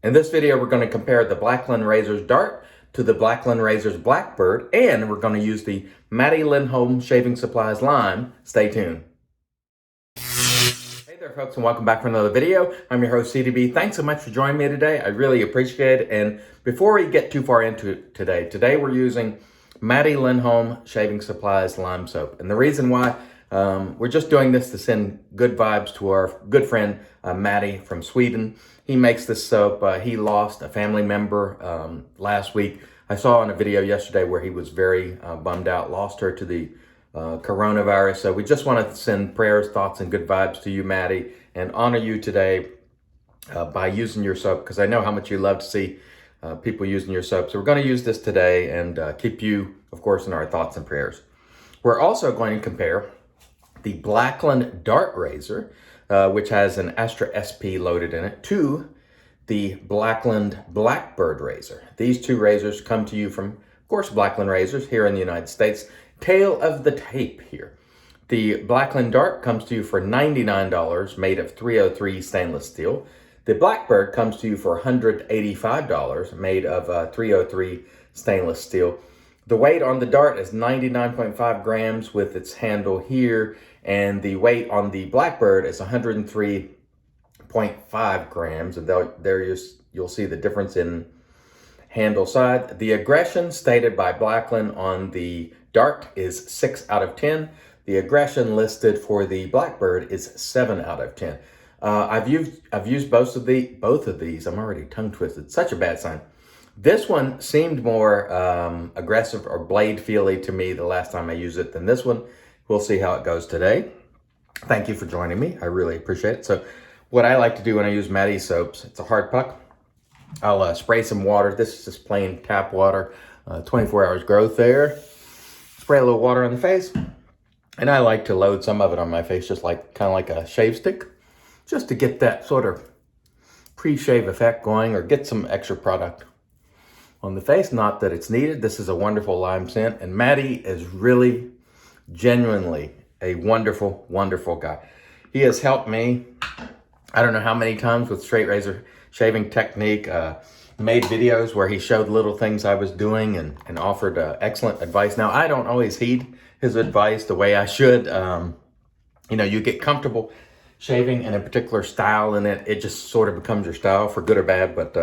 In this video, we're going to compare the Blackland Razor's Dart to the Blackland Razor's Blackbird, and we're going to use the Matty Lindholm Shaving Supplies Lime. Stay tuned. Hey there, folks, and welcome back for another video. I'm your host, CDB. Thanks so much for joining me today. I really appreciate it. And before we get too far into it today we're using Matty Lindholm Shaving Supplies Lime Soap. And the reason why we're just doing this to send good vibes to our good friend, Matty from Sweden. He makes this soap. He lost a family member last week. I saw in a video yesterday where he was very bummed out, lost her to the coronavirus. So we just want to send prayers, thoughts, and good vibes to you, Matty, and honor you today by using your soap, because I know how much you love to see people using your soap. So we're going to use this today and keep you, of course, in our thoughts and prayers. We're also going to compare the Blackland Dart Razor, which has an Astra SP loaded in it, to the Blackland Blackbird Razor. These two razors come to you from, of course, Blackland Razors here in the United States. Tail of the tape here. The Blackland Dart comes to you for $99, made of 303 stainless steel. The Blackbird comes to you for $185, made of 303 stainless steel. The weight on the Dart is 99.5 grams with its handle here, and the weight on the Blackbird is 103.5 grams. And there you'll see the difference in handle side. The aggression stated by Blackland on the Dart is 6 out of 10. The aggression listed for the Blackbird is 7 out of 10. I've used both of these. I'm already tongue twisted. Such a bad sign. This one seemed more aggressive or blade feely to me the last time I used it than this one. We'll see how it goes today. Thank you for joining me. I really appreciate it. So what I like to do when I use Matty soaps, it's a hard puck. I'll spray some water. This is just plain tap water, 24 hours growth there. Spray a little water on the face. And I like to load some of it on my face, just like kind of like a shave stick, just to get that sort of pre-shave effect going or get some extra product on the face. Not that it's needed. This is a wonderful lime scent, and Matty is really genuinely a wonderful, wonderful guy. He has helped me, I don't know how many times, with straight razor shaving technique, made videos where he showed little things I was doing and offered excellent advice. Now, I don't always heed his advice the way I should. You get comfortable shaving in a particular style, and it just sort of becomes your style, for good or bad. But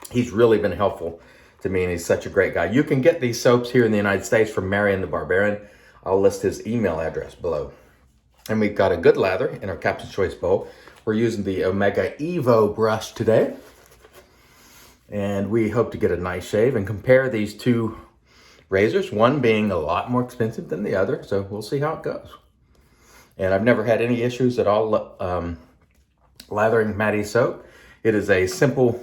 he's really been helpful to me, and he's such a great guy. You can get these soaps here in the United States from Marion The Barbarian. I'll list his email address below. And we've got a good lather in our Captain's Choice bowl. We're using the Omega Evo brush today. And we hope to get a nice shave and compare these two razors, one being a lot more expensive than the other. So we'll see how it goes. And I've never had any issues at all lathering Matty soap. It is a simple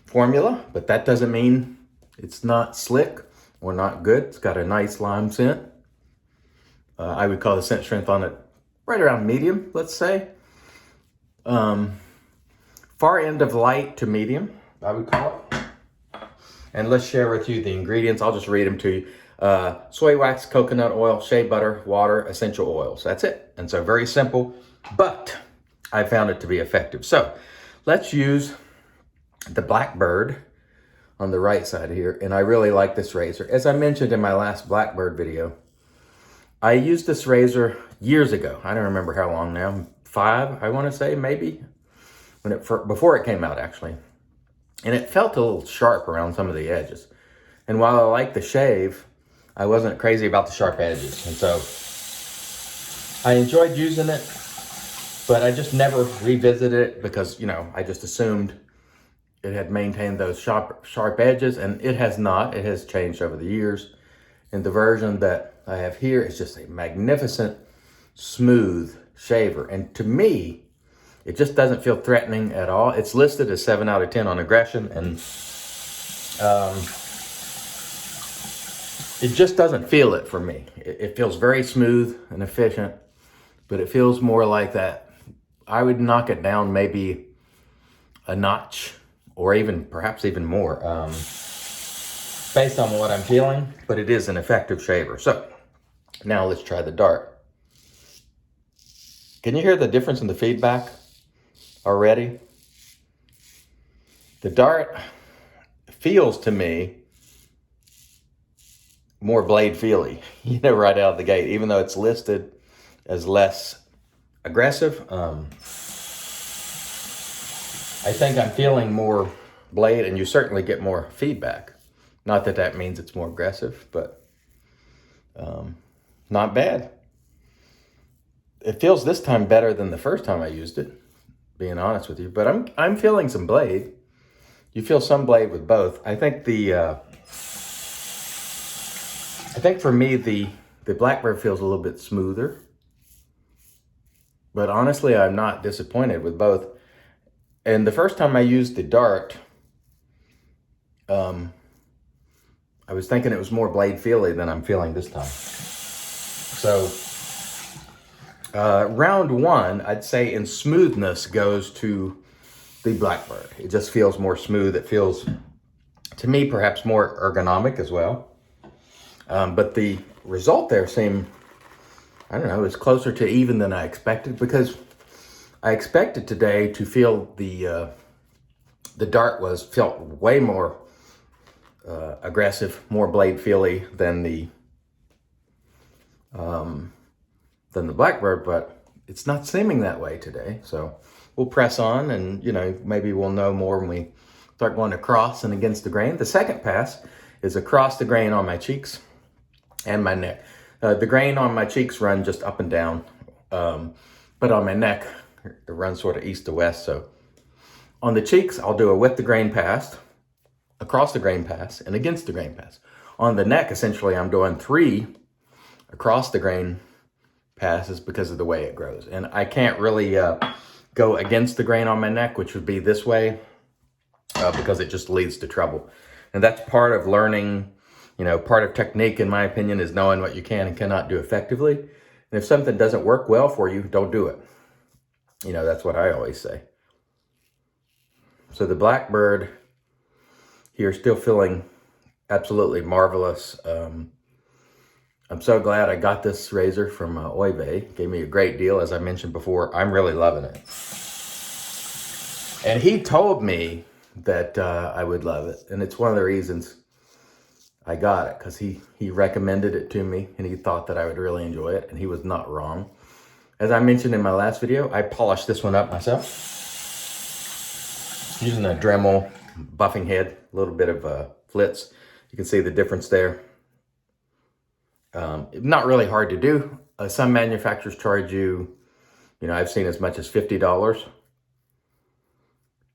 formula, but that doesn't mean it's not slick or not good. It's got a nice lime scent. I would call the scent strength on it right around medium, let's say. Far end of light to medium, I would call it. And let's share with you the ingredients. I'll just read them to you. Soy wax, coconut oil, shea butter, water, essential oils. That's it. And so very simple, but I found it to be effective. So let's use the Blackbird on the right side here. And I really like this razor. As I mentioned in my last Blackbird video, I used this razor years ago. I don't remember how long now, 5, I want to say, maybe, before it came out, actually. And it felt a little sharp around some of the edges. And while I like the shave, I wasn't crazy about the sharp edges. And so I enjoyed using it, but I just never revisited it because, I just assumed it had maintained those sharp edges, and it has not. It has changed over the years. And the version that I have here is just a magnificent, smooth shaver. And to me, it just doesn't feel threatening at all. It's listed as 7 out of 10 on aggression, and it just doesn't feel it for me. It feels very smooth and efficient, but it feels more like that. I would knock it down maybe a notch, or perhaps even more, based on what I'm feeling, but it is an effective shaver. So now let's try the Dart. Can you hear the difference in the feedback already? The dart feels to me more blade feely, right out of the gate, even though it's listed as less aggressive. I think I'm feeling more blade, and you certainly get more feedback. Not that that means it's more aggressive, but not bad. It feels this time better than the first time I used it, being honest with you. But I'm feeling some blade. You feel some blade with both. I think for me the Blackbird feels a little bit smoother. But honestly, I'm not disappointed with both. And the first time I used the dart, I was thinking it was more blade feely than I'm feeling this time. So round one, I'd say in smoothness goes to the Blackbird. It just feels more smooth. It feels, to me, perhaps more ergonomic as well. But the result there seemed, I don't know, it's closer to even than I expected, because I expected today to feel the dart felt way more aggressive, more blade feely than the Blackbird, but it's not seeming that way today. So we'll press on, and maybe we'll know more when we start going across and against the grain. The second pass is across the grain on my cheeks and my neck. The grain on my cheeks run just up and down, but on my neck it runs sort of east to west. So on the cheeks, I'll do a with the grain pass, across the grain pass, and against the grain pass. On the neck, essentially, I'm doing 3 across the grain passes because of the way it grows. And I can't really go against the grain on my neck, which would be this way, because it just leads to trouble. And that's part of learning, part of technique, in my opinion, is knowing what you can and cannot do effectively. And if something doesn't work well for you, don't do it. That's what I always say. So the Blackbird here, still feeling absolutely marvelous. I'm so glad I got this razor from Oive. Gave me a great deal, as I mentioned before. I'm really loving it. And he told me that I would love it. And it's one of the reasons I got it, because he recommended it to me, and he thought that I would really enjoy it, and he was not wrong. As I mentioned in my last video, I polished this one up myself using a Dremel buffing head, a little bit of flitz. You can see the difference there. Not really hard to do. Some manufacturers charge you, I've seen as much as $50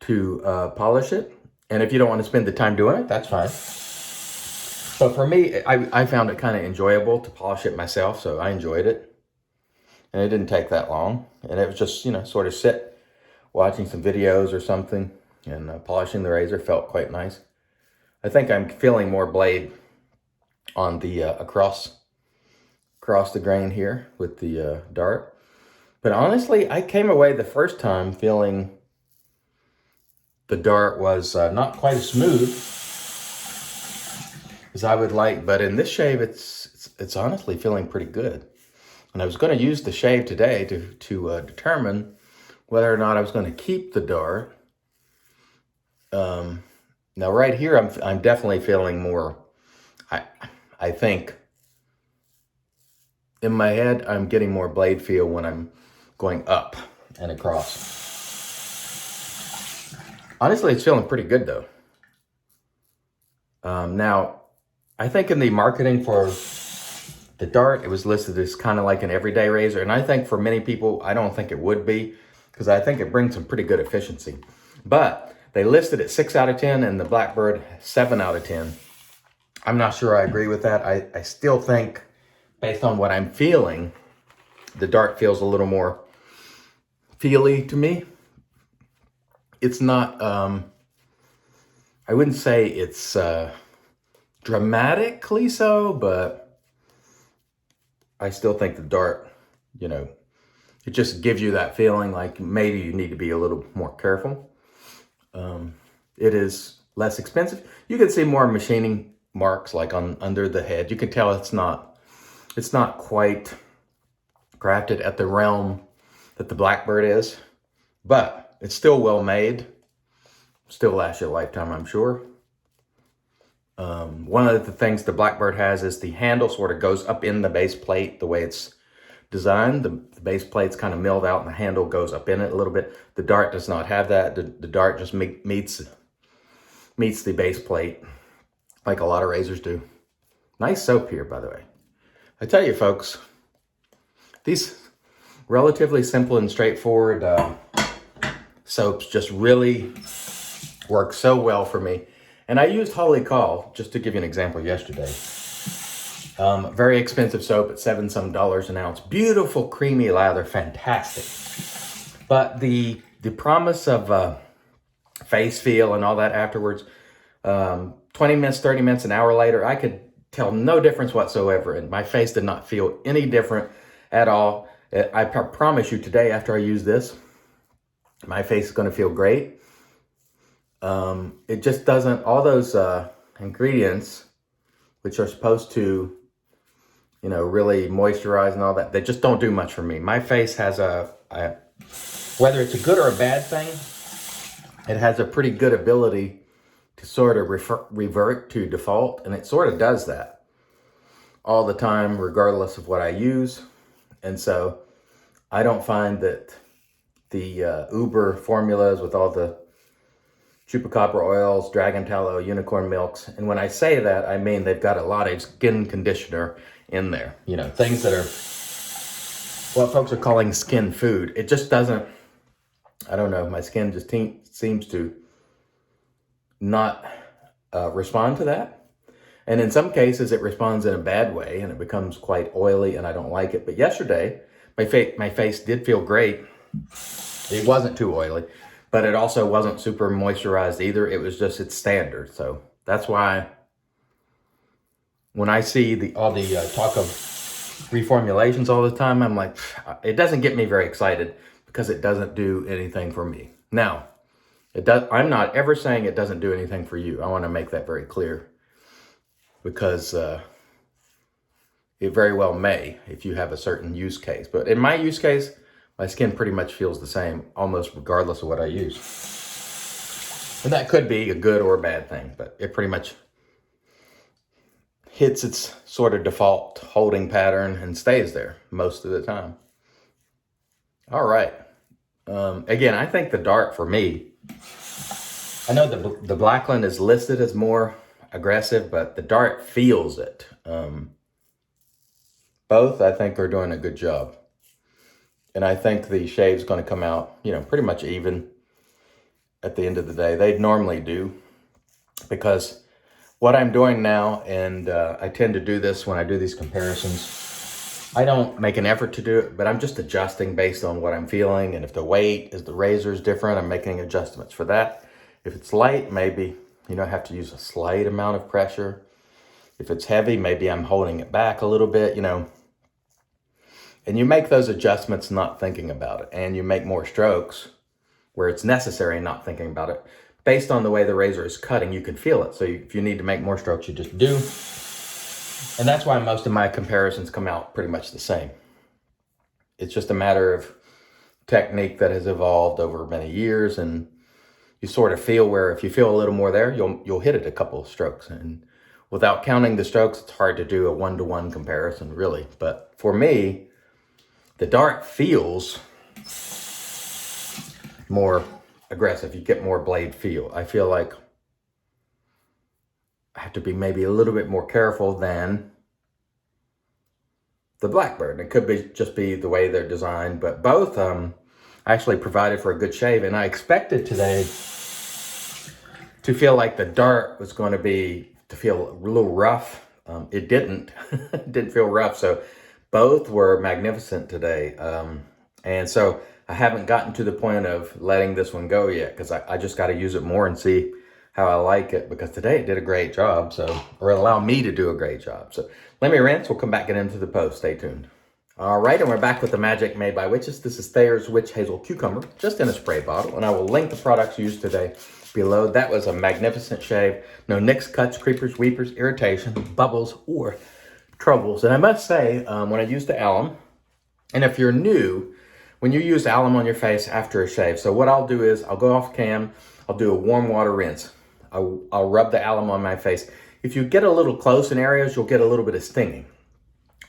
to polish it. And if you don't want to spend the time doing it, that's fine. But for me, I found it kind of enjoyable to polish it myself, so I enjoyed it. And it didn't take that long. And it was just, sort of sit watching some videos or something, and polishing the razor felt quite nice. I think I'm feeling more blade on the across the grain here with the dart. But honestly, I came away the first time feeling the dart was not quite as smooth as I would like, but in this shave, it's honestly feeling pretty good. And I was going to use the shave today to determine whether or not I was going to keep the dart. Now right here, I'm definitely feeling more. I think in my head, I'm getting more blade feel when I'm going up and across. Honestly, it's feeling pretty good though. Now, I think in the marketing for the dart, it was listed as kind of like an everyday razor. And I think for many people, I don't think it would be, because I think it brings some pretty good efficiency. But they listed it 6 out of 10 and the Blackbird 7 out of 10. I'm not sure I agree with that. I still think, based on what I'm feeling, the dart feels a little more feely to me. It's not, I wouldn't say it's dramatically so, but I still think the dart, it just gives you that feeling like maybe you need to be a little more careful. It is less expensive. You can see more machining marks like under the head. You can tell it's not quite crafted at the realm that the Blackbird is, but it's still well made. still last you a lifetime, I'm sure. One of the things the Blackbird has is the handle sort of goes up in the base plate the way it's designed. The base plate's kind of milled out and the handle goes up in it a little bit. The Dart does not have that. The Dart just meets the base plate like a lot of razors do. Nice soap here, by the way. I tell you, folks, these relatively simple and straightforward soaps just really work so well for me. And I used Holy Call, just to give you an example, yesterday. Very expensive soap at $7 some an ounce. Beautiful, creamy lather, fantastic. But the promise of face feel and all that afterwards, 20 minutes, 30 minutes, an hour later, I could tell no difference whatsoever. And my face did not feel any different at all. I promise you today, after I use this, my face is going to feel great. It just doesn't, all those ingredients, which are supposed to, you know, really moisturize and all that, they just don't do much for me. My face has whether it's a good or a bad thing, it has a pretty good ability to sort of revert to default. And it sort of does that all the time, regardless of what I use. And so I don't find that the Uber formulas with all the chupacabra oils, dragon tallow, unicorn milks. And when I say that, I mean they've got a lot of skin conditioner in there. You know, things that are what folks are calling skin food. It just doesn't, I don't know, my skin just seems to not respond to that. And in some cases, it responds in a bad way and it becomes quite oily and I don't like it. But yesterday, my face did feel great. It wasn't too oily, but it also wasn't super moisturized either. It was just its standard. So that's why when I see all the talk of reformulations all the time, I'm like, it doesn't get me very excited because it doesn't do anything for me. Now, I'm not ever saying it doesn't do anything for you. I want to make that very clear because it very well may if you have a certain use case. But in my use case, my skin pretty much feels the same, almost regardless of what I use. And that could be a good or a bad thing, but it pretty much hits its sort of default holding pattern and stays there most of the time. All right. Again, I think the Dart for me, I know the Blackland is listed as more aggressive, but the Dart feels it. Both, I think, are doing a good job. And I think the shave's going to come out, you know, pretty much even at the end of the day. They normally do, because what I'm doing now, and I tend to do this when I do these comparisons, I don't make an effort to do it, but I'm just adjusting based on what I'm feeling. And if the weight is the razor is different, I'm making adjustments for that. If it's light, maybe, you know, I have to use a slight amount of pressure. If it's heavy, maybe I'm holding it back a little bit, you know. And you make those adjustments not thinking about it. And you make more strokes where it's necessary not thinking about it. Based on the way the razor is cutting, you can feel it. So if you need to make more strokes, you just do. And that's why most of my comparisons come out pretty much the same. It's just a matter of technique that has evolved over many years. And you sort of feel where if you feel a little more there, you'll hit it a couple of strokes. And without counting the strokes, it's hard to do a one-to-one comparison, really. But for me, the Dart feels more aggressive. You get more blade feel. I feel like I have to be maybe a little bit more careful than the Blackbird. It could just be the way they're designed, but both actually provided for a good shave. And I expected today to feel like the Dart was going to feel a little rough. It didn't. It didn't feel rough. So both were magnificent today. And so I haven't gotten to the point of letting this one go yet, because I just got to use it more and see how I like it, because today it did a great job, or allow me to do a great job. So let me rinse. We'll come back and into the post. Stay tuned. All right, and we're back with the magic made by witches. This is Thayer's Witch Hazel Cucumber, just in a spray bottle, and I will link the products used today below. That was a magnificent shave. No nicks, cuts, creepers, weepers, irritation, bubbles, or troubles. And I must say, when I used the alum, and if you're new, when you use alum on your face after a shave, so what I'll do is I'll go off cam, I'll do a warm water rinse. I'll rub the alum on my face. If you get a little close in areas, you'll get a little bit of stinging.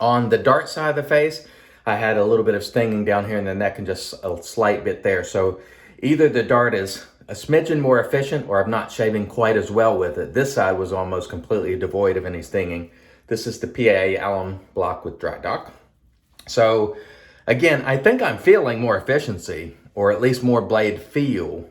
On the dark side of the face, I had a little bit of stinging down here in the neck and just a slight bit there. So either the dart is a smidgen more efficient or I'm not shaving quite as well with it. This side was almost completely devoid of any stinging. This is the PA alum block with dry dock. So again, I think I'm feeling more efficiency, or at least more blade feel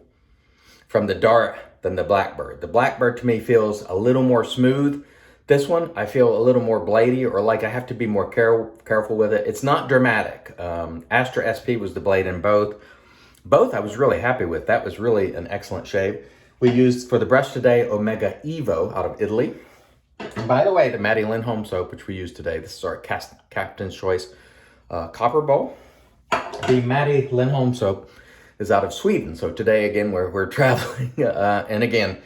from the dart than the Blackbird. The Blackbird to me feels a little more smooth. This one, I feel a little more bladey, or like I have to be more careful with it. It's not dramatic. Astra SP was the blade in both. Both I was really happy with. That was really an excellent shave. We used for the brush today Omega Evo out of Italy. And by the way, the Maddie Lindholm soap, which we used today, this is our Captain's Choice Copper Bowl. The Maddie Lindholm soap is out of Sweden. So today, again, we're traveling. And again,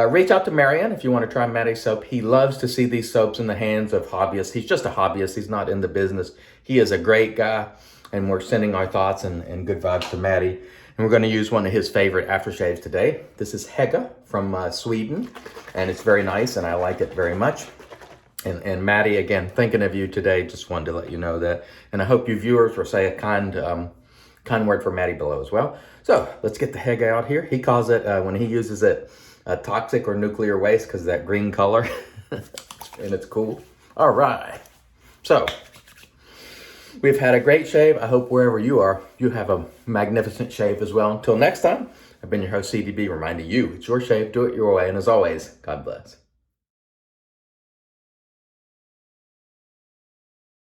reach out to Marion if you want to try Maddie's soap. He loves to see these soaps in the hands of hobbyists. He's just a hobbyist. He's not in the business. He is a great guy. And we're sending our thoughts and good vibes to Maddie. And we're going to use one of his favorite aftershaves today. This is Hega from Sweden. And it's very nice, and I like it very much. And Maddie, again, thinking of you today. Just wanted to let you know that. And I hope you viewers will say a kind word for Maddie below as well. So let's get the Hega out here. He calls it, when he uses it, toxic or nuclear waste because of that green color. And it's cool. All right. So we've had a great shave. I hope wherever you are, you have a magnificent shave as well. Until next time, I've been your host, CDB, reminding you, it's your shave, do it your way. And as always, God bless.